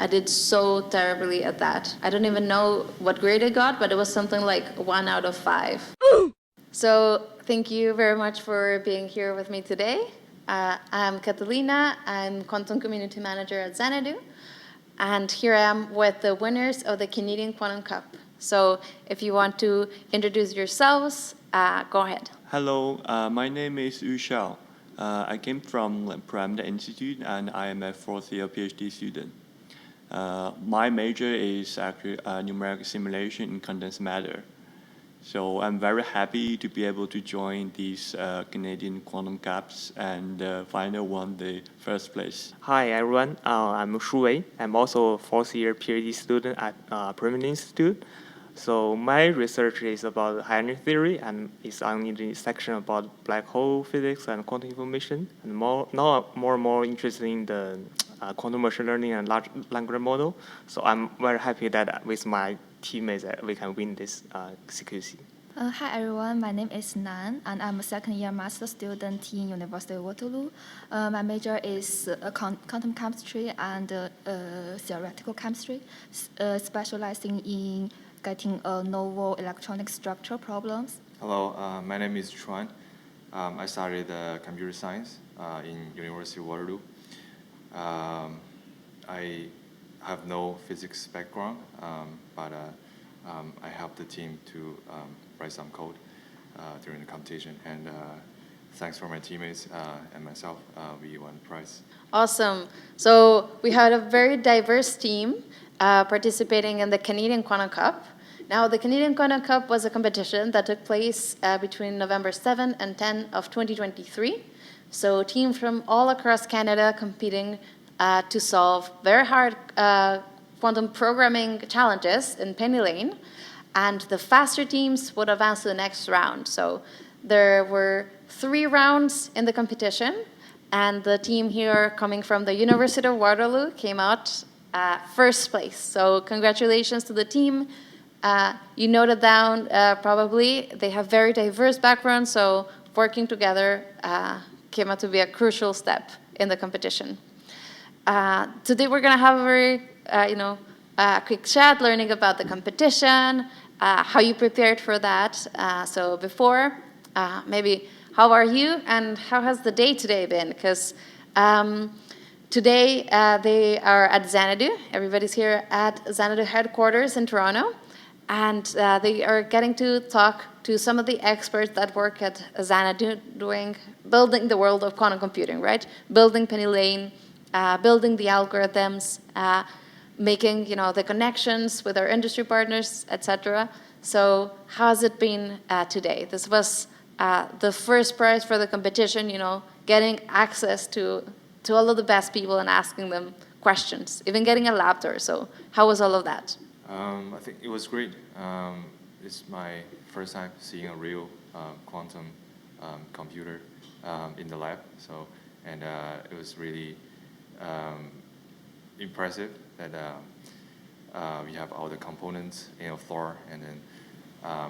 I did so terribly at that. I don't even know what grade I got, but it was something like 1 out of 5. So thank you very much for being here with me today. I'm Catalina. I'm Quantum Community Manager at Xanadu. And here I am with the winners of the Canadian Quantum Cup. So if you want to introduce yourselves, go ahead. Hello, my name is Yu Xiao. I came from Parameter Institute and I am a fourth year PhD student. My major is actually numerical simulation in condensed matter. So I'm very happy to be able to join these Canadian Quantum Cups and finally won the first place. Hi everyone, I'm Shu Wei. I'm also a fourth year PhD student at PennyLane Institute. So my research is about high energy theory and it's on the section about black hole physics and quantum information. And now I'm more and more interested in the quantum machine learning and large language model. So I'm very happy that with my teammates we can win this CQC. Hi everyone, my name is Nan and I'm a second year master student in University of Waterloo. My major is quantum chemistry and theoretical chemistry, specializing in getting novel electronic structure problems. Hello, my name is Chuan. I studied computer science in University of Waterloo. I have no physics background, but I helped the team to write some code during the competition. And thanks for my teammates and myself, we won the prize. Awesome. So we had a very diverse team participating in the Canadian Quantum Cup. Now, the Canadian Quantum Cup was a competition that took place between November 7 and 10 of 2023. So teams from all across Canada competing to solve very hard quantum programming challenges in PennyLane. And the faster teams would advance to the next round. So there were 3 rounds in the competition. And the team here coming from the University of Waterloo came out first place. So congratulations to the team. You noted down probably they have very diverse backgrounds, so working together came out to be a crucial step in the competition. Today we're going to have a very quick chat, learning about the competition, how you prepared for that. So before, maybe how are you and how has the day today been? Because today they are at Xanadu. Everybody's here at Xanadu headquarters in Toronto. And they are getting to talk to some of the experts that work at Xanadu building the world of quantum computing, right? Building PennyLane, building the algorithms, making the connections with our industry partners, etc. So how has it been today? This was the first prize for the competition, getting access to all of the best people and asking them questions, even getting a lab tour. So how was all of that? I think it was great. It's my first time seeing a real quantum computer in the lab. So, and it was really impressive that we have all the components in a floor, and then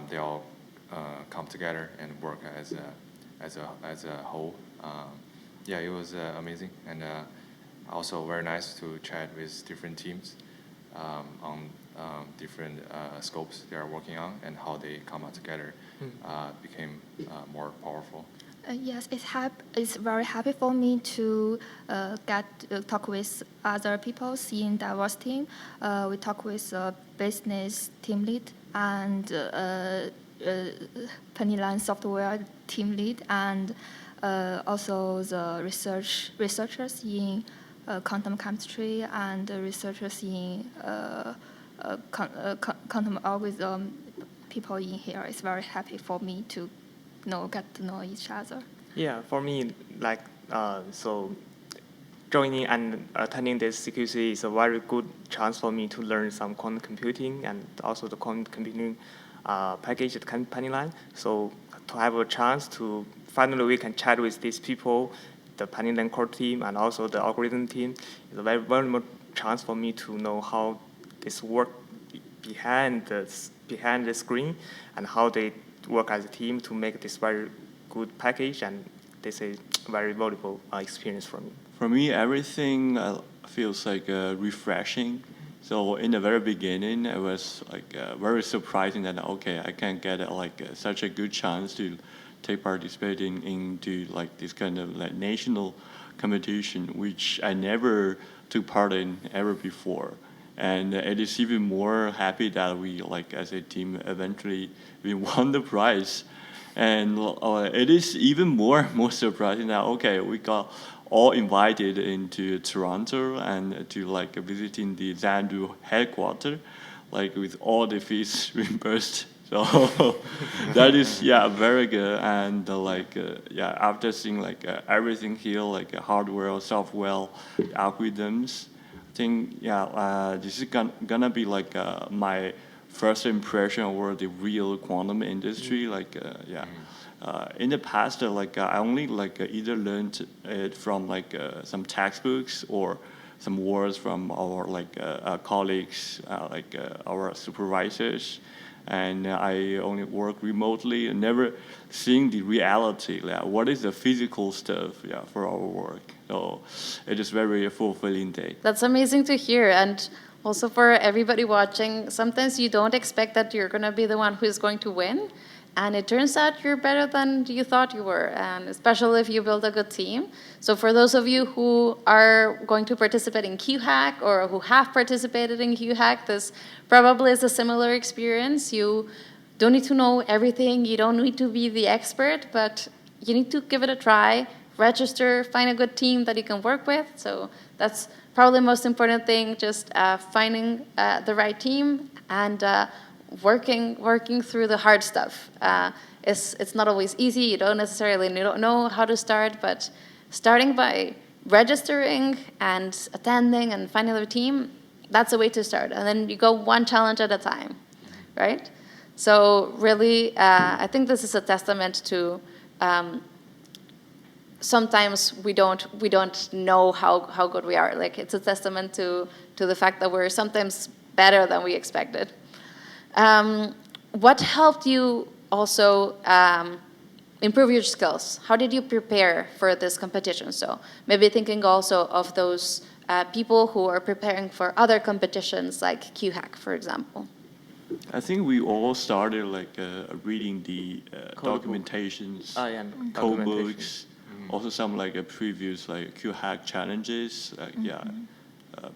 they all come together and work as a whole. Yeah, it was amazing, and also very nice to chat with different teams on different scopes they are working on, and how they come out together became more powerful. Yes, it's very happy for me to get talk with other people, seeing diverse team. We talk with business team lead and PennyLane software team lead, and also the researchers in quantum chemistry and researchers in quantum algorithm people in here. It's very happy for me to get to know each other. Yeah, for me, so joining and attending this CQC is a very good chance for me to learn some quantum computing and also the quantum computing package at PennyLane. So to have a chance to finally we can chat with these people, the PennyLane core team and also the algorithm team, is a very much chance for me to know how this work behind the screen and how they work as a team to make this very good package, and this is very valuable experience for me. For me, everything feels like refreshing. So in the very beginning, it was like very surprising that okay, I can get such a good chance to take participating into like this kind of like national competition, which I never took part in ever before. And it is even more happy that we like as a team eventually we won the prize. And it is even more surprising that okay, we got all invited into Toronto and to like visiting the Xanadu headquarters, like with all the fees reimbursed. So that is very good. And after seeing like everything here, like hardware, software, algorithms, I think this is gonna be like my first impression over the real quantum industry. In the past, I only either learned it from some textbooks or some words from our colleagues, our supervisors, and I only work remotely and never seeing the reality. What is the physical stuff? For our work. So it is very fulfilling day. That's amazing to hear. And also for everybody watching, sometimes you don't expect that you're going to be the one who is going to win. And it turns out you're better than you thought you were, and especially if you build a good team. So for those of you who are going to participate in QHack or who have participated in QHack, this probably is a similar experience. You don't need to know everything. You don't need to be the expert, but you need to give it a try, register, find a good team that you can work with. So that's probably the most important thing, just finding the right team and working through the hard stuff. It's not always easy. You don't necessarily know how to start, but starting by registering and attending and finding the team, that's a way to start. And then you go one challenge at a time, right? So really, I think this is a testament to sometimes we don't know how good we are. Like it's a testament to the fact that we're sometimes better than we expected. What helped you also improve your skills? How did you prepare for this competition? So maybe thinking also of those people who are preparing for other competitions like QHack, for example. I think we all started reading the documentations, code books, also some previous QHack challenges,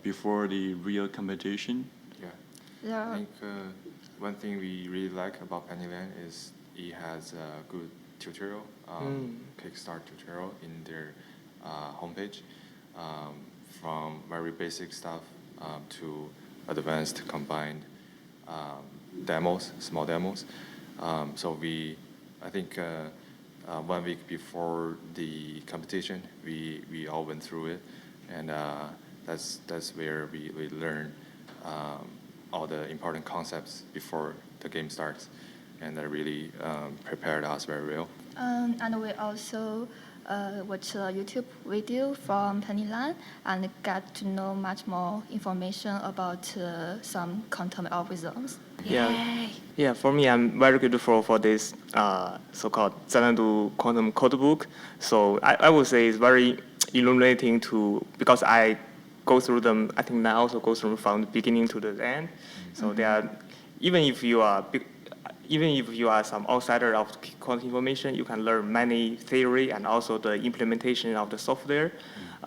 before the real competition. I think one thing we really like about PennyLane is it has a good tutorial, Kickstart tutorial in their homepage, from very basic stuff to advanced combined demos, small demos. I think 1 week before the competition, we all went through it, and that's where we learn all the important concepts before the game starts, and that really prepared us very well. And we also watched a YouTube video from PennyLane and got to know much more information about some quantum algorithms. Yeah. For me, I'm very grateful for this so-called Xanadu quantum codebook. So I would say it's very illuminating because I go through them. I think I also go through from the beginning to the end. So they are, even if you are some outsider of quantum information, you can learn many theory and also the implementation of the software.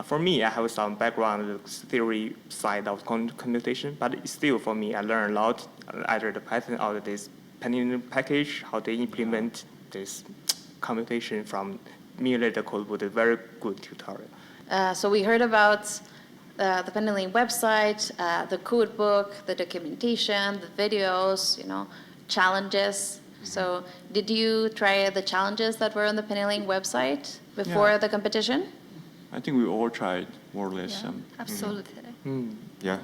For me, I have some background in the theory side of quantum computation, but still for me, I learn a lot, either the Python or this PennyLane package, how they implement this computation from emulated code with a very good tutorial. So we heard about the PennyLane website, the code book, the documentation, the videos, challenges. So did you try the challenges that were on the PennyLane website before the competition? I think we all tried more or less. Absolutely. Yeah,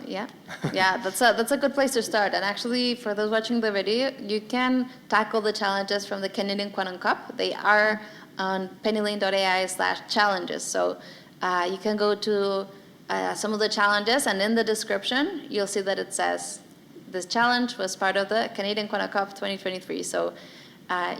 that's a good place to start. And actually, for those watching the video, you can tackle the challenges from the Canadian Quantum Cup. They are on pennylane.ai/challenges. So you can go to some of the challenges, and in the description, you'll see that it says this challenge was part of the Canadian Quantum Cup 2023. So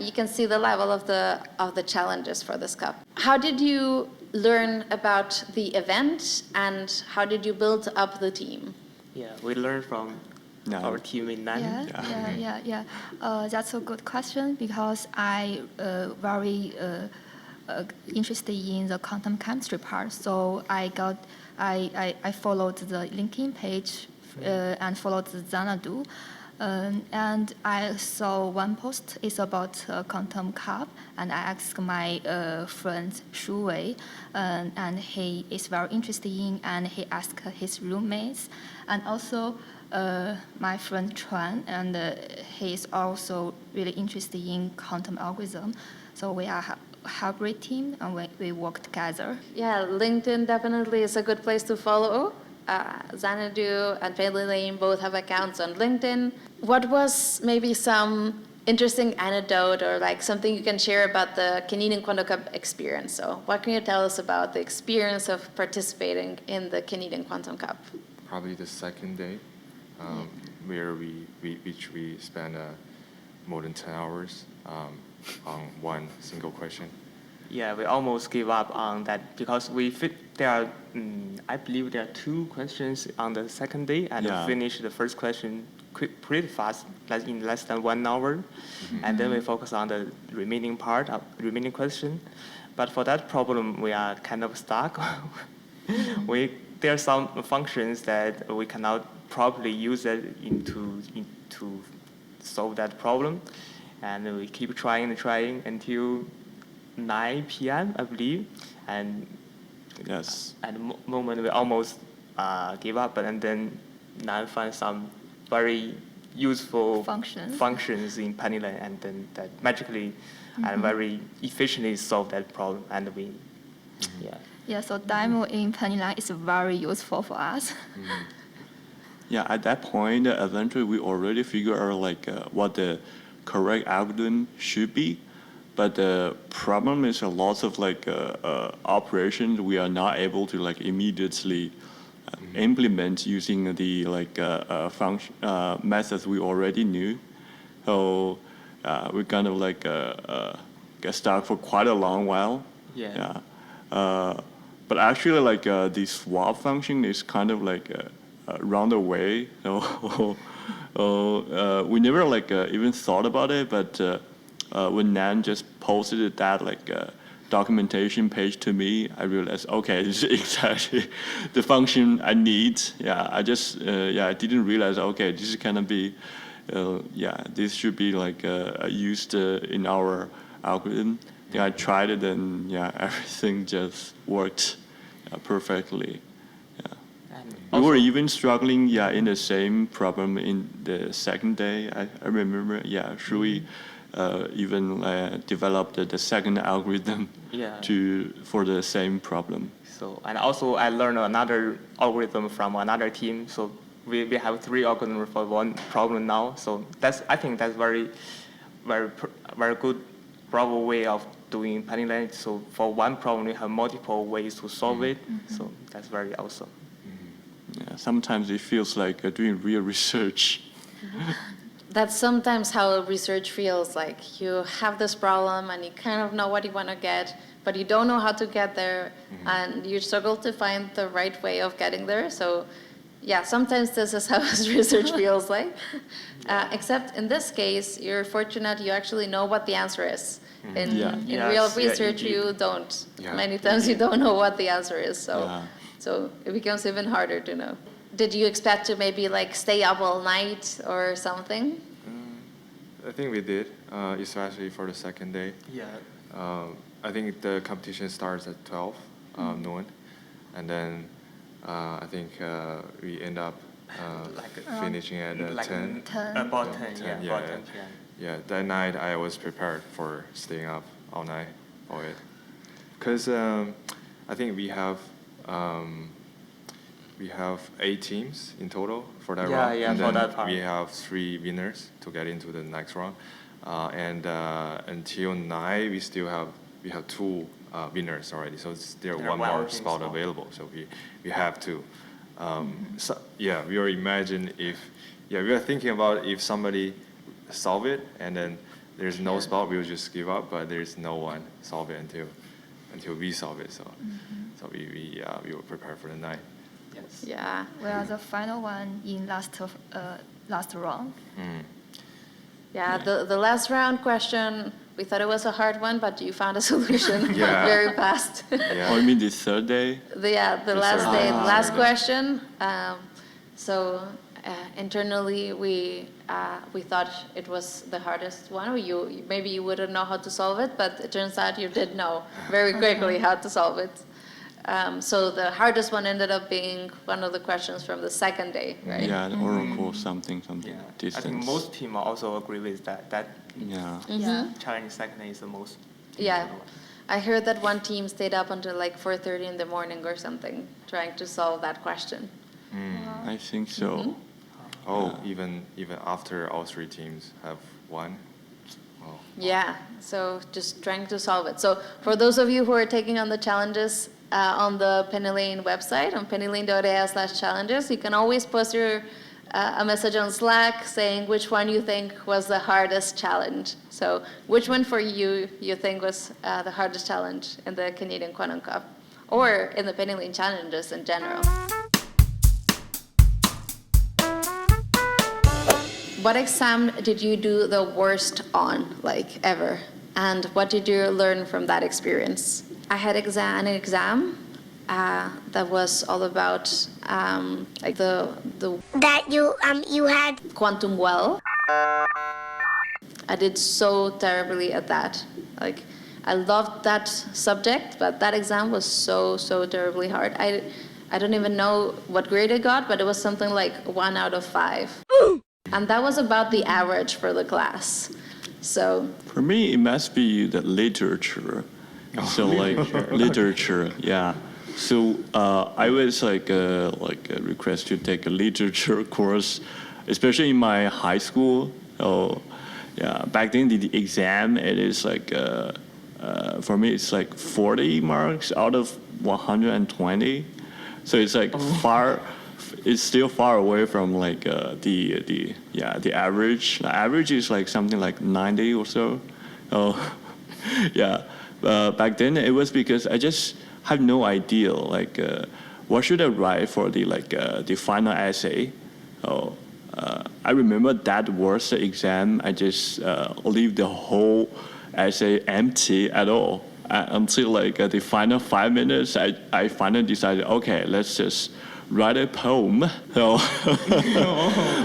you can see the level of the challenges for this cup. How did you learn about the event, and how did you build up the team? Yeah, we learned from No. our team in Nan. That's a good question because I very interested in the quantum chemistry part. So I followed the LinkedIn page and followed the Xanadu. And I saw one post is about quantum cup, and I asked my friend Shu Wei, and he is very interested in, and he asked his roommates, and also my friend Chuan, and he is also really interested in quantum algorithm. So we are a hybrid team, and we work together. Yeah, LinkedIn definitely is a good place to follow. Xanadu and PennyLane both have accounts on LinkedIn. What was maybe some interesting anecdote or like something you can share about the Canadian Quantum Cup experience? So what can you tell us about the experience of participating in the Canadian Quantum Cup? Probably the second day, where we spent more than 10 hours on one single question. Yeah, we almost gave up on that because there are, I believe there are 2 questions on the second day, and we finished the first question pretty fast, in less than 1 hour, and then we focus on the remaining question. But for that problem, we are kind of stuck. There are some functions that we cannot properly use it to solve that problem, and we keep trying until 9 p.m. I believe, and Yes. at the moment we almost gave up, and then Nan found some very useful functions in PennyLane, and then that magically and very efficiently solved that problem, and we, Yeah, so demo in PennyLane is very useful for us. Yeah, at that point, eventually we already figure out what the correct algorithm should be. But the problem is a lot of operations we are not able to immediately implement using the function methods we already knew. So we kind of get stuck for quite a long while. Yeah. But actually the swap function is kind of round the way. So we never even thought about it, but. When Nan just posted that documentation page to me, I realized, okay, this is exactly the function I need. Yeah, I just I didn't realize, okay, this is gonna be, this should be used in our algorithm. Yeah, I tried it, and everything just worked perfectly. We were even struggling, in the same problem in the second day. I remember, should we even developed the second algorithm for the same problem. So, and also I learned another algorithm from another team. So we have 3 algorithms for one problem now. So I think that's very good probable way of doing PennyLane. So for one problem, we have multiple ways to solve it. So that's very awesome. Yeah, sometimes it feels like doing real research. That's sometimes how research feels like. You have this problem and you kind of know what you want to get, but you don't know how to get there, and you struggle to find the right way of getting there. So sometimes this is how research feels like. Except in this case, you're fortunate you actually know what the answer is. In real research, you don't. Yeah. Many times you don't know what the answer is, so it becomes even harder to know. Did you expect to maybe stay up all night or something? I think we did, especially for the second day. Yeah. I think the competition starts at 12 noon, and then I think we end up finishing at 10. About 10, yeah. About 10 p.m. Yeah, that night I was prepared for staying up all night for it, because I think we have 8 teams in total for that round. Yeah, and for then that part. we have 3 winners to get into the next round, and until 9 we have 2 winners already. So there are one more spot available. So we have to. We are imagine if we are thinking about if somebody solve it and then there's no spot, we will just give up. But there's no one solve it until we solve it. So we will prepare for the night. Yes. Yeah. We are the final one in last round. Yeah, the last round question, we thought it was a hard one, but you found a solution Yeah. very fast. Yeah. Oh, you mean the third day? The Yes, last sir. day, the last Third day. question. So internally, we thought it was the hardest one. Maybe you wouldn't know how to solve it, but it turns out you did know very quickly how to solve it. So the hardest one ended up being one of the questions from the second day, right? Yeah, the oracle, something, Yeah. I distance. think most team also agree with that. That Yeah. Yeah. challenge second is the most. Yeah. difficult one. I heard that one team stayed up until like 4:30 in the morning or something, trying to solve that question. I think so. Oh, even after all three teams have won. Oh. Yeah, so just trying to solve it. So for those of you who are taking on the challenges on the PennyLane website, on pennylane.ai/challenges, you can always post a message on Slack saying which one you think was the hardest challenge. So which one for you think was the hardest challenge in the Canadian Quantum Cup or in the PennyLane challenges in general? What exam did you do the worst on, like ever? And what did you learn from that experience? I had an exam that was all about like the that you had quantum well. I did so terribly at that. Like, I loved that subject, but that exam was so terribly hard. I don't even know what grade I got, but it was something like 1 out of 5. And that was about the average for the class. So For me, it must be the literature. So like literature, yeah. So I was like request to take a literature course, especially in my high school. Oh, yeah. Back then the exam it is like for me it's like 40 marks out of 120. So it's like it's still far away from like the average. The average is like something like 90 or so. Oh, yeah. Back then it was because I just had no idea like what should I write for the final essay. Oh, I remember that was the exam. I just leave the whole essay empty at all until like the final 5 minutes. I finally decided, okay, let's just write a poem. So,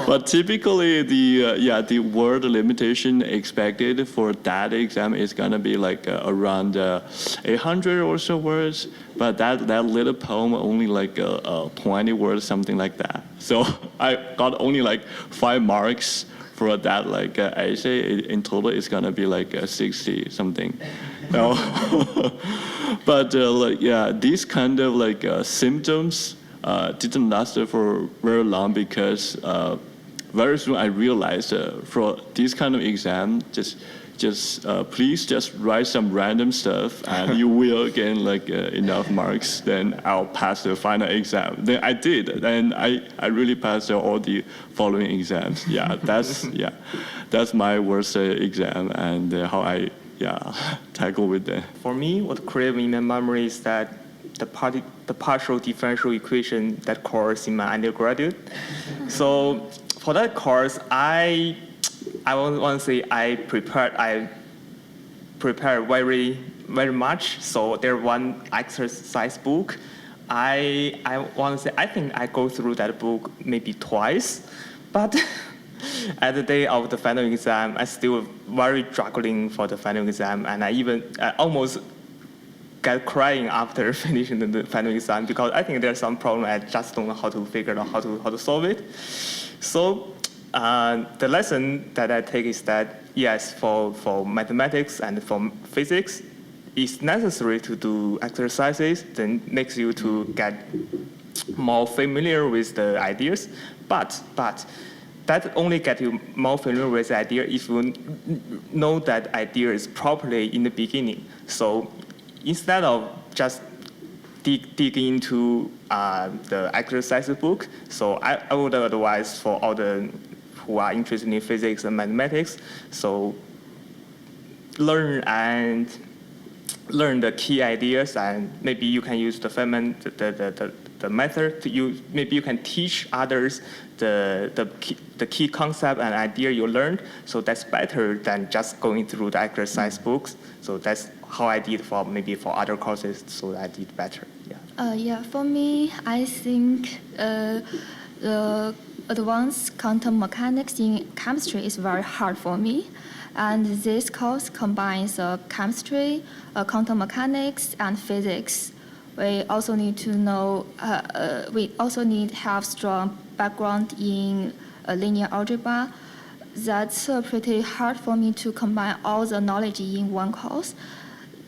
but typically the word limitation expected for that exam is gonna be like around 800 or so words. But that little poem only like 20 words, something like that. So I got only like 5 marks for that like essay. In total, it's gonna be like 60 something. No. But like yeah, these kind of like symptoms didn't last for very long because very soon I realized for this kind of exam, just please just write some random stuff and you will gain like enough marks. Then I'll pass the final exam. Then I did, and I really passed all the following exams. Yeah, that's my worst exam and how I tackle with that. For me, what created in my memory is that the partial differential equation, that course in my undergraduate. So for that course, I want to say I prepared very much. So there one exercise book. I want to say I think I go through that book maybe twice, but at the day of the final exam, I still very struggling for the final exam, and I almost get crying after finishing the final exam because I think there's some problem I just don't know how to figure out how to solve it. So the lesson that I take is that yes, for mathematics and for physics, it's necessary to do exercises that makes you to get more familiar with the ideas, but that only get you more familiar with the idea if you know that idea is properly in the beginning. So instead of just digging into the exercise book, so I would advise for all the who are interested in physics and mathematics, so learn learn the key ideas, and maybe you can use the Feynman the method to use. Maybe you can teach others the key concept and idea you learned. So that's better than just going through the exercise books. So that's how I did for other courses. So I did better. Yeah. For me, I think the advanced quantum mechanics in chemistry is very hard for me. And this course combines chemistry, quantum mechanics, and physics. We also need to know, we also need to have strong background in linear algebra. That's pretty hard for me to combine all the knowledge in one course.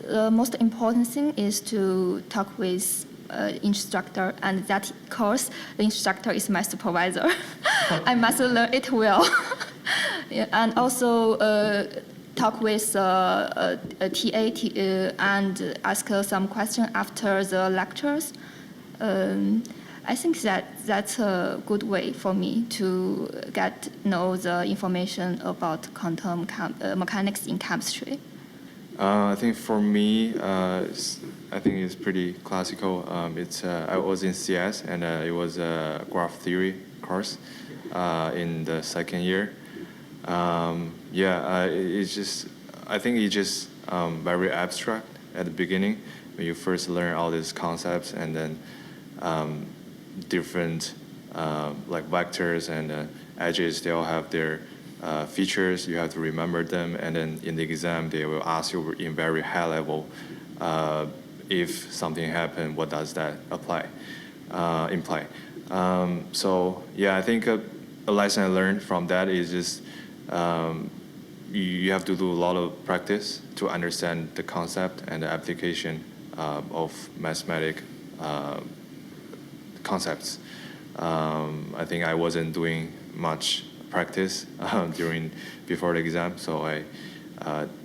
The most important thing is to talk with instructor, and that course, the instructor is my supervisor. I must learn it well. Yeah, and also talk with a TA and ask her some questions after the lectures. I think that's a good way for me to know the information about quantum mechanics in chemistry. I think for me, I think it's pretty classical. I was in CS, and it was a graph theory course in the second year. It's just, I think it's just very abstract at the beginning when you first learn all these concepts, and then different like vectors and edges, they all have their features. You have to remember them, and then in the exam they will ask you in very high level, if something happened, what does that imply? I think a lesson I learned from that is just you have to do a lot of practice to understand the concept and the application of mathematic concepts. I think I wasn't doing much practice before the exam, so I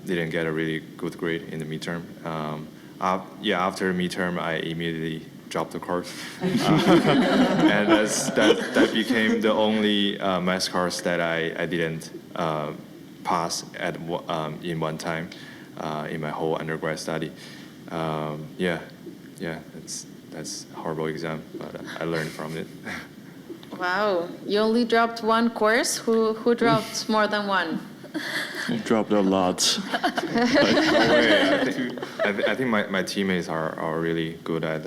didn't get a really good grade in the midterm. After midterm, I immediately dropped the course, and that became the only math course that I didn't pass in one time in my whole undergrad study. That's a horrible exam, but I learned from it. Wow, you only dropped one course? Who dropped more than one? I dropped a lot. I think my teammates are really good at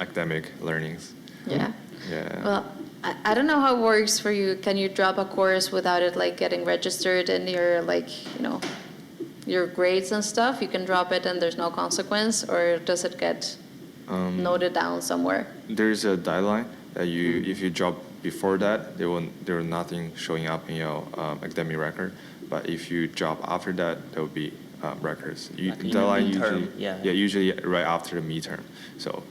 academic learnings. Yeah. Yeah. Well, I don't know how it works for you. Can you drop a course without it getting registered in your your grades and stuff? You can drop it and there's no consequence, or does it get noted down somewhere? There's a deadline that if you drop before that, there will nothing showing up in your academic record. But if you drop after that, there will be records. Deadline usually right after the midterm. So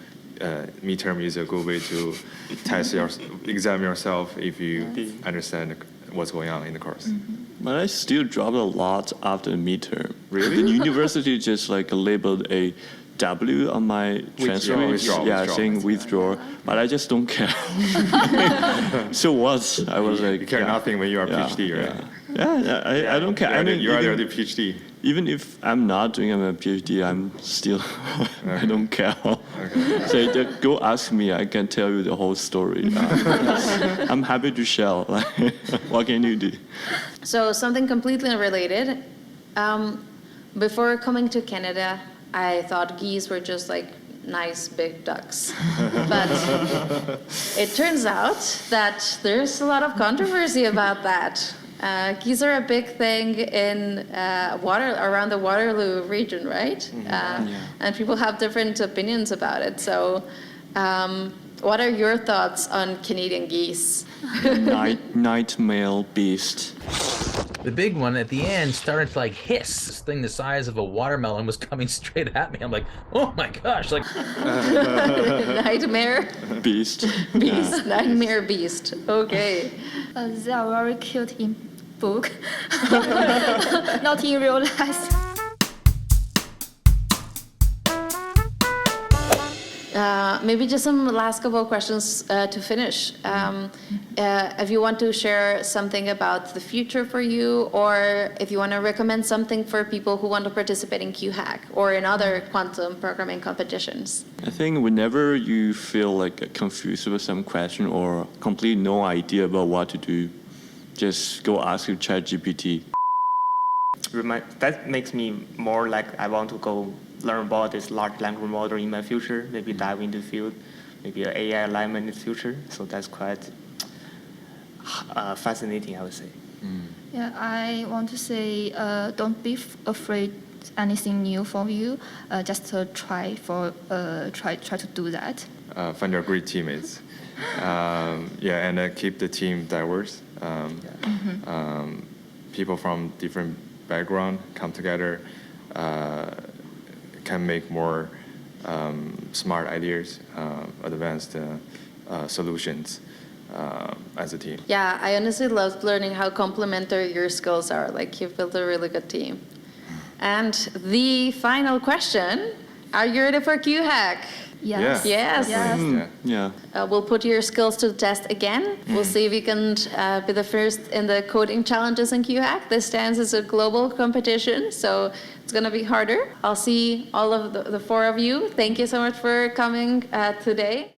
midterm is a good way to exam yourself if you understand what's going on in the course. Mm-hmm. But I still dropped a lot after the midterm. Really? The university just labeled a W on my transcript, withdraw. saying withdraw, but I just don't care. So what? I was like, You care nothing when you are PhD, right? I don't care. You're either the PhD. Even if I'm not doing my PhD, I'm still, I don't care. Okay. So go ask me, I can tell you the whole story. I'm happy to share. What can you do? So something completely unrelated. Before coming to Canada, I thought geese were just nice big ducks. But it turns out that there's a lot of controversy about that. Geese are a big thing in around the Waterloo region, right? Yeah. And people have different opinions about it. So what are your thoughts on Canadian geese? Night male beast. The big one at the end started to hiss. This thing the size of a watermelon was coming straight at me. I'm like, oh my gosh, Nightmare Beast. beast, nightmare beast. Okay. They are very cute in book, not in real life. Maybe just some last couple of questions to finish. If you want to share something about the future for you, or if you want to recommend something for people who want to participate in QHack or in other quantum programming competitions. I think whenever you feel like confused with some question or completely no idea about what to do, just go ask your ChatGPT. That makes me more like I want to go learn about this large language model in my future, maybe dive into the field, maybe an AI alignment in the future. So that's quite fascinating, I would say. Yeah, I want to say don't be afraid anything new for you. Just try to do that. Find your great teammates. And keep the team diverse. People from different background come together, can make more smart ideas, advanced solutions as a team. Yeah, I honestly loved learning how complementary your skills are. Like, you've built a really good team. And the final question, are you ready for QHack? Yes. Yes. Yeah. We'll put your skills to the test again. We'll see if you can be the first in the coding challenges in QHack. This stands as a global competition, so it's going to be harder. I'll see all of the four of you. Thank you so much for coming today.